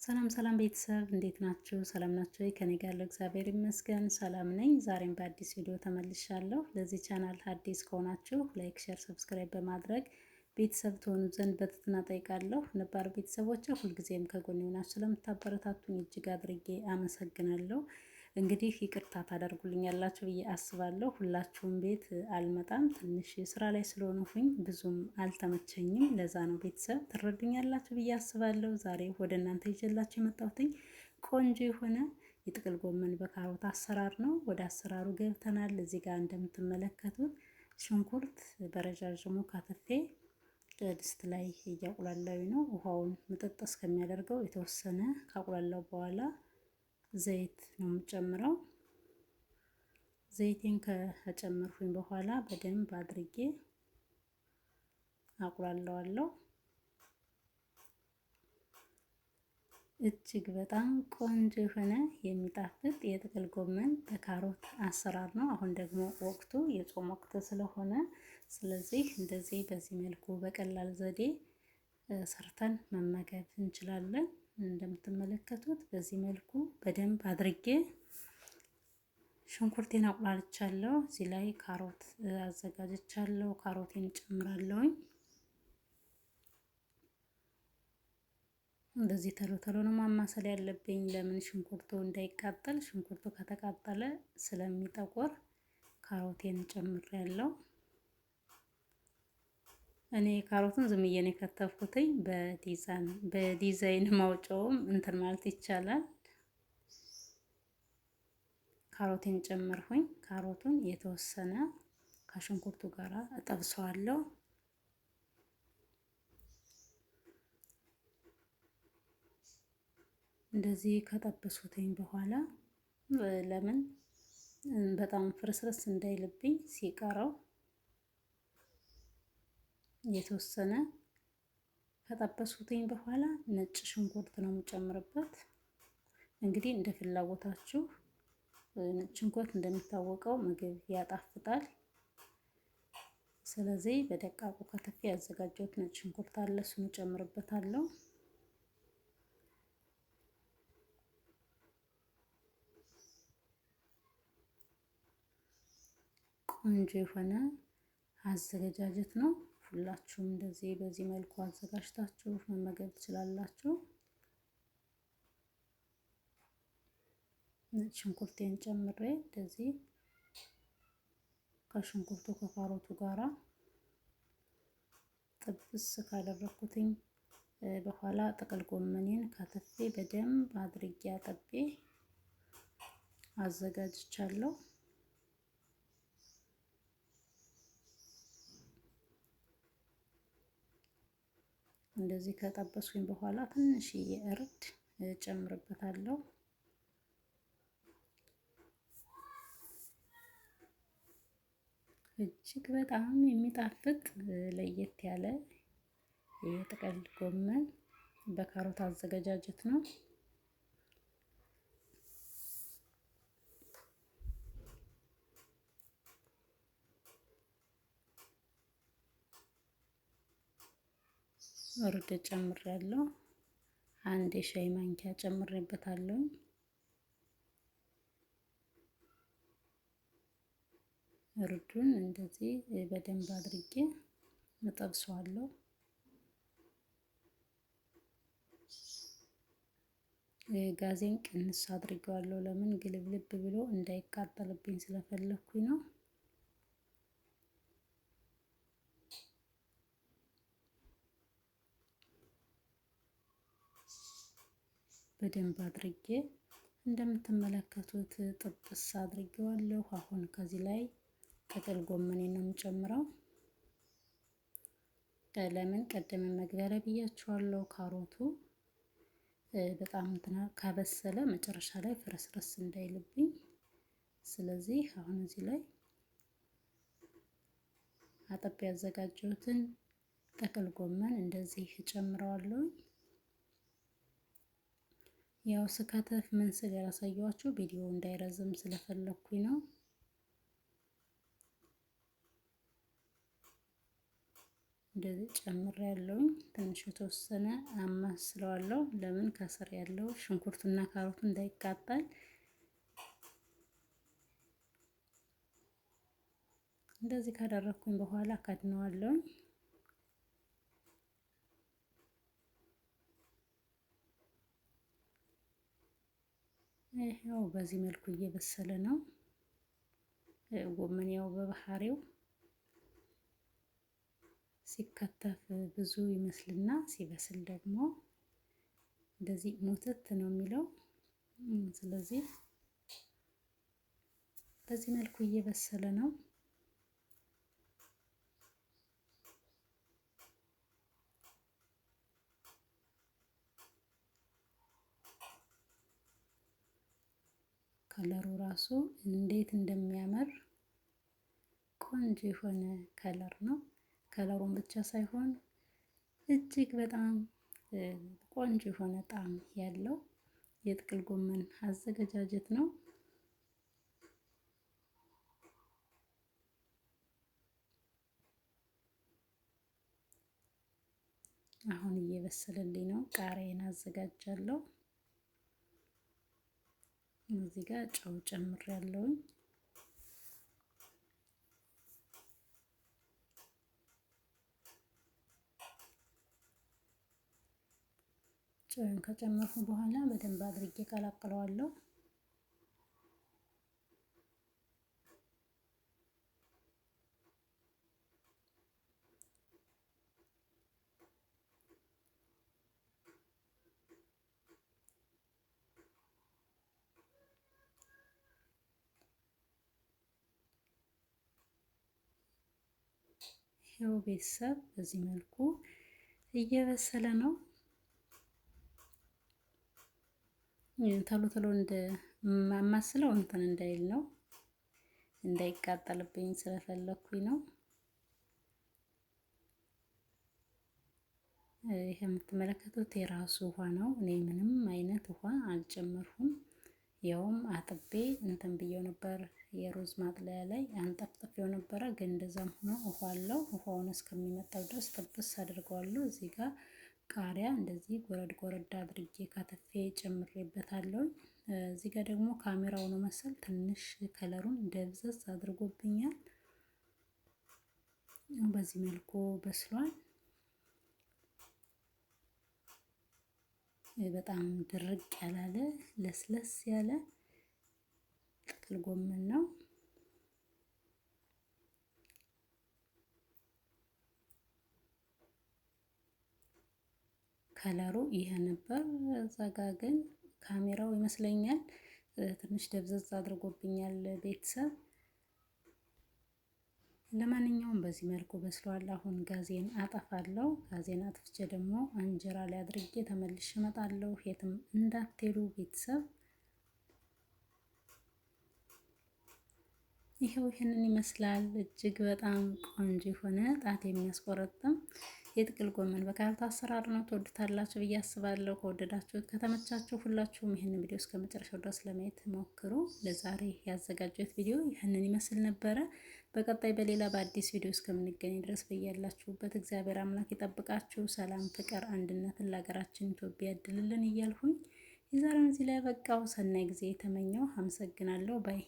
ሰላም ሰላም ቤተሰብ እንዴት ናችሁ? ሰላም ናችሁ? ከኔ ጋር ያለው እግዚአብሔር ይመስገን ሰላም ነኝ። ዛሬም በአዲስ ቪዲዮ ተመልሻለሁ። ለዚህ ቻናል አዲስ ከሆናችሁ ላይክ፣ ሼር፣ ሰብስክራይብ በማድረግ ቤተሰብ ትሆኑ ዘንድ በትህትና ጠይቃለሁ። ነባር ቤተሰቦች ሁልጊዜም ከጎኔ ሆናችሁ ስለምታበረታቱኝ እጅግ አድርጌ አመሰግናለሁ። እንግዲህ ይቅርታ ታደርጉልኛላችሁ ብዬ አስባለሁ። ሁላችሁም ቤት አልመጣም፣ ትንሽ ስራ ላይ ስለሆንኩኝ ብዙም አልተመቸኝም። ለዛ ነው ቤተሰብ ትረዱኛላችሁ ብዬ አስባለሁ። ዛሬ ወደ እናንተ ይዤላችሁ የመጣሁትኝ ቆንጆ የሆነ የጥቅል ጎመን በካሮት አሰራር ነው። ወደ አሰራሩ ገብተናል። እዚህ ጋር እንደምትመለከቱት ሽንኩርት በረዣዥሙ ከትፌ ድስት ላይ እያቁላላዊ ነው። ውሃውን ምጥጥ እስከሚያደርገው የተወሰነ ካቁላላው በኋላ ዘይት ነው የምጨምረው። ዘይቴን ከጨመርኩኝ በኋላ በደንብ አድርጌ አቁላለዋለሁ። እጅግ በጣም ቆንጆ የሆነ የሚጣፍጥ የጥቅል ጎመን በካሮት አሰራር ነው። አሁን ደግሞ ወቅቱ የጾም ወቅት ስለሆነ ስለዚህ እንደዚህ በዚህ መልኩ በቀላል ዘዴ ሰርተን መመገብ እንችላለን። እንደምትመለከቱት በዚህ መልኩ በደንብ አድርጌ ሽንኩርቴን አቁላልቻለሁ። እዚህ ላይ ካሮት አዘጋጅቻለሁ። ካሮቴን ጨምራለሁኝ። እንደዚህ ተሎ ተሎ ነው ማማሰል ያለብኝ። ለምን ሽንኩርቱ እንዳይቃጠል። ሽንኩርቱ ከተቃጠለ ስለሚጠቆር ካሮቴን ጨምሬያለሁ። እኔ ካሮቱን ዝም ብዬ ነው የከተፍኩትኝ። በዲዛይን ማውጫውም እንትን ማለት ይቻላል። ካሮቴን ጨመርኩኝ። ካሮቱን የተወሰነ ከሽንኩርቱ ጋር እጠብሰዋለሁ። እንደዚህ ከጠበሱትኝ በኋላ ለምን በጣም ፍርስርስ እንዳይልብኝ ሲቀረው የተወሰነ ከጠበሱትኝ በኋላ ነጭ ሽንኩርት ነው የምጨምርበት። እንግዲህ እንደ ፍላጎታችሁ። ነጭ ሽንኩርት እንደሚታወቀው ምግብ ያጣፍጣል። ስለዚህ በደቃቁ ከተፌ ያዘጋጀሁት ነጭ ሽንኩርት አለ፣ እሱን እጨምርበታለሁ። ቆንጆ የሆነ አዘገጃጀት ነው። ሁላችሁም እንደዚህ በዚህ መልኩ አዘጋጅታችሁ መመገብ ትችላላችሁ። ነጭ ሽንኩርቴን ጨምሬ እንደዚህ ከሽንኩርቱ ከካሮቱ ጋራ ጥብስ ካደረኩትኝ በኋላ ጥቅል ጎመኔን ከትፌ በደንብ አድርጌ አጥቤ አዘጋጅቻለሁ። እንደዚህ ከጠበስኩኝ በኋላ ትንሽዬ እርድ ጨምርበታለሁ። እጅግ በጣም የሚጣፍጥ ለየት ያለ የጥቅል ጎመን በካሮት አዘገጃጀት ነው። እርድ ጨምሬያለሁ። አንድ የሻይ ማንኪያ ጨምሬበታለሁ። እርዱን እንደዚህ በደንብ አድርጌ እጠብሰዋለሁ። ጋዜን ቅንስ አድርጌዋለሁ። ለምን ግልብልብ ብሎ እንዳይቃጠልብኝ ስለፈለኩኝ ነው። በደንብ አድርጌ እንደምትመለከቱት ጥብስ አድርጌዋለሁ። አሁን ከዚህ ላይ ጥቅል ጎመኔን ነው የምጨምረው። ለምን ቀደም መግቢያ ላይ ብያችኋለሁ፣ ካሮቱ በጣም ከበሰለ መጨረሻ ላይ ፍረስረስ እንዳይልብኝ። ስለዚህ አሁን እዚህ ላይ አጥቤ ያዘጋጀሁትን ጥቅል ጎመን እንደዚህ እጨምረዋለሁ። ያው ስከተፍ ምን ስል ያላሳየኋችሁ ቪዲዮ እንዳይረዝም ስለፈለኩኝ ነው። እንደዚህ ጨምር ያለውኝ ትንሽ የተወሰነ አማስለዋለሁ። ለምን ከስር ያለው ሽንኩርቱና ካሮቱ እንዳይቃጠል። እንደዚህ ካደረኩኝ በኋላ ከድነዋለሁ። ይሄው በዚህ መልኩ እየበሰለ ነው። ጎመን ያው በባህሪው ሲከተፍ ብዙ ይመስልና ሲበስል ደግሞ እንደዚህ ሙትት ነው የሚለው። ስለዚህ በዚህ መልኩ እየበሰለ ነው። ከለሩ ራሱ እንዴት እንደሚያምር ቆንጆ የሆነ ከለር ነው። ከለሩን ብቻ ሳይሆን እጅግ በጣም ቆንጆ የሆነ ጣዕም ያለው የጥቅል ጎመን አዘገጃጀት ነው። አሁን እየበሰለልኝ ነው። ቃሪያን አዘጋጃለሁ። እዚህ ጋር ጨው ጨምሬያለሁ። ጨውን ከጨመርኩ በኋላ በደንብ አድርጌ ቀላቅለዋለሁ። ይኸው ቤተሰብ በዚህ መልኩ እየበሰለ ነው። ቶሎ ቶሎ እንደማማስለው እንትን እንዳይል ነው፣ እንዳይቃጠልብኝ ስለፈለኩኝ ነው። ይሄ የምትመለከቱት የራሱ ውሃ ነው። እኔ ምንም አይነት ውሃ አልጨመርኩም። ያውም አጥቤ እንትን ብዬው ነበር፣ የሩዝ ማጥለያ ላይ አንጠፍጥፌው ነበረ። ግን እንደዛም ሆኖ ውሃ አለው። ውሃውን እስከሚመጣው ድረስ ጥብስ አድርገዋለሁ። እዚህ ጋር ቃሪያ እንደዚህ ጎረድ ጎረድ አድርጌ ካተፌ ጨምሬበታለሁ። እዚህ ጋር ደግሞ ካሜራው ነው መሰል ትንሽ ከለሩን ደብዘዝ አድርጎብኛል። በዚህ መልኩ በስሏል። በጣም ድርቅ ያላለ ለስለስ ያለ ጥቅል ጎመን ነው። ከለሩ ይሄ ነበር። እዛ ጋ ግን ካሜራው ይመስለኛል ትንሽ ደብዘዝ አድርጎብኛል ቤተሰብ። ለማንኛውም በዚህ መልኩ በስሏል። አሁን ጋዜን አጠፋለሁ። ጋዜን አጥፍቼ ደግሞ እንጀራ ላይ አድርጌ ተመልሼ እመጣለሁ። የትም እንዳትሄዱ ቤተሰብ። ይሄው ይሄንን ይመስላል። እጅግ በጣም ቆንጆ የሆነ ጣት የሚያስቆረጥም የጥቅል ጎመን በካሮት አሰራር ነው። ትወዱታላችሁ ብዬ አስባለሁ። ከወደዳችሁት ከተመቻችሁ ሁላችሁም ይህንን ቪዲዮ እስከ መጨረሻው ድረስ ለማየት ሞክሩ። ለዛሬ ያዘጋጀሁት ቪዲዮ ይህንን ይመስል ነበረ። በቀጣይ በሌላ በአዲስ ቪዲዮ እስከምንገናኝ ድረስ በያላችሁበት እግዚአብሔር አምላክ ይጠብቃችሁ። ሰላም፣ ፍቅር፣ አንድነትን ለሀገራችን ኢትዮጵያ ያድልልን እያልሁኝ የዛሬውን እዚህ ላይ በቃው። ሰናይ ጊዜ የተመኘው አመሰግናለሁ ባይ